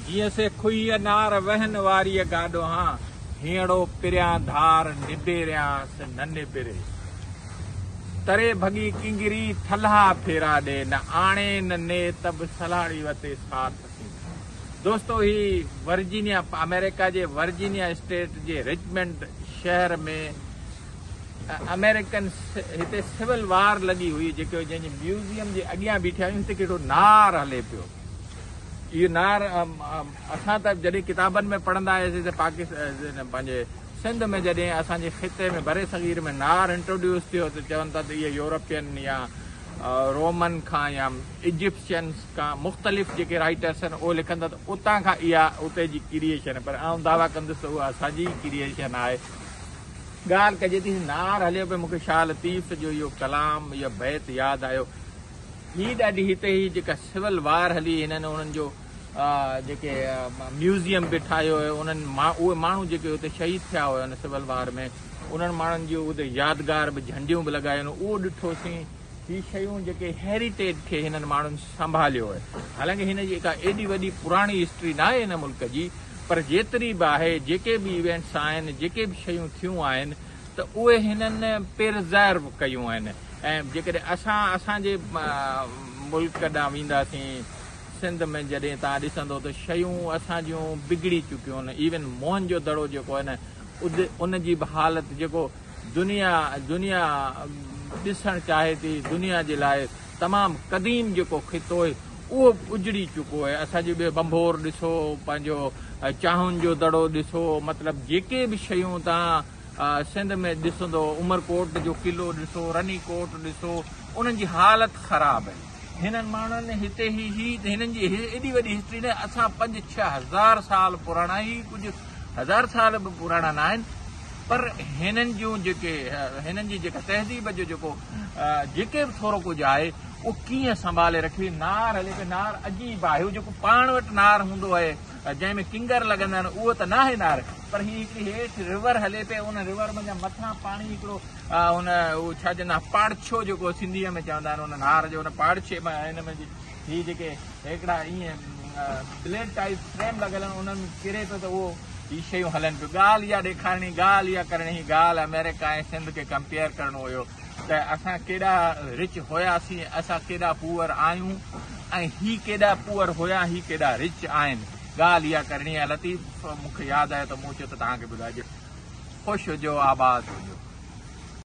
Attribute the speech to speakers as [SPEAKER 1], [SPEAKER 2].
[SPEAKER 1] जिए से खुई नार वहन वारी गाडो हाँ हीड़ो पिरिया धार निबेरियांस न निबेरे तरे भगी किंगरी थल्हा फेरा दे न आणे न ने तब सलाड़ी वते साथ थी। दोस्तों ही वर्जीनिया अमेरिका जे वर्जीनिया स्टेट जे रिचमंड शहर में अमेरिकन हिते सिविल वार लगी हुई जेको जंहिंजे म्यूज़ियम जे अॻियां बीठा आहियूं हिते केॾो नार हले पियो। इहो नार असां त जॾहिं किताबनि में पढ़ंदा हुआसीं त पाकिस्तान पंहिंजे सिंध में जॾहिं असांजे ख़िते में बरे सग़ीर में नार इंट्रोड्यूस थियो त चवनि था त इहे यूरोपियन या रोमन खां या इजिप्शियंस खां मुख़्तलिफ़ जेके राइटर्स आहिनि उहे लिखंदा त उतां खां इहा उते जी क्रिएशन पर आउं दावा कंदुसि त उहा असांजी क्रिएशन आहे। ॻाल्हि कजे थी नार हलियो पियो मूंखे शाह लतीफ़ जो इहो कलाम इहो बैत यादि आयो। हीअ ॾाढी हिते ही जेका सिविल वार हली हिननि उन्हनि जो जेके म्यूज़ियम बि ठाहियो हुयो उन्हनि उहे माण्हू जेके हुते शहीद थिया हुआ हुन सिविल वार में उन्हनि माण्हुनि जूं उते यादगार बि झंडियूं बि लॻायूं उहो ॾिठोसीं। हीअ शयूं जेके हेरिटेज खे हिननि माण्हुनि संभालियो आहे। हालांकि हिन जी का एॾी वॾी पुराणी हिस्ट्री न आहे हिन मुल्क जी पर जेतिरी बि आहे जेके बि इवेंट्स आहिनि जेके बि शयूं थियूं आहिनि त उहे हिननि प्रिज़र्व कयूं आहिनि। ऐं जेकॾहिं असांजे मुल्क ॾांहुं वेंदासीं सिंध में जॾहिं तव्हां ॾिसंदो त शयूं असां जूं बिगड़ी चुकियूं आहिनि। इवन मोहन जो दड़ो जेको आहे न उन जी बि हालति जेको दुनिया ॾिसणु चाहे थी दुनिया जे लाइ तमामु क़दीम जेको ख़ितो आहे उहो उजड़ी चुको आहे। असांजो ॿियो बंभोर ॾिसो पंहिंजो चाहुनि जो दड़ो ॾिसो मतिलबु जेके बि शयूं तव्हां सिंध में ॾिसंदो उमरकोट जो क़िलो ॾिसो रनीकोट ॾिसो उन्हनि जी हालति ख़राबु आहे। हिननि माण्हुनि हिते हिननि जी एॾी वॾी हिस्ट्री न असां 5-6 हज़ार साल पुराणा ई कुझु हज़ार साल बि पुराणा न आहिनि पर हिननि जूं हिननि जी जेका तहज़ीब जो जेको जेके बि थोरो कुझु आहे उहो कीअं संभाले रखी। नार हले पियो नार अजीब आहे जेको पाण वटि नार हूंदो आहे जंहिंमें किंगर लॻंदा आहिनि उहो त न आहे नार पर हीअ हिकिड़ी हेठि रिवर हले पई उन रिवर में मथां पाणी हिकिड़ो हुन छा चवंदा पाड़छो जेको सिंधीअ में चवंदा आहिनि हुन नार जो हुन पाड़छे में हिन में हीअ जेके हिकिड़ा ईअं ब्लेड टाइप फ्रेम लॻल आहिनि उन्हनि किरे पियो त उहो हीअ शयूं हलनि पियूं। ॻाल्हि इहा ॾेखारणी ॻाल्हि इहा करणी ॻाल्हि अमेरिका ऐं सिंध खे कंपेयर करणो हुयो त असां केॾा रिच हुयासीं असां केॾा पुअर आहियूं ऐं हीअ केॾा पुअर हुया हीअ केॾा रिच आहिनि। ॻाल्हि इहा करणी आहे। लतीफ़ मूंखे यादि आहे त मूं चयो त तव्हांखे ॿुधाइजे। ख़ुशि हुजो आबाद हुजो।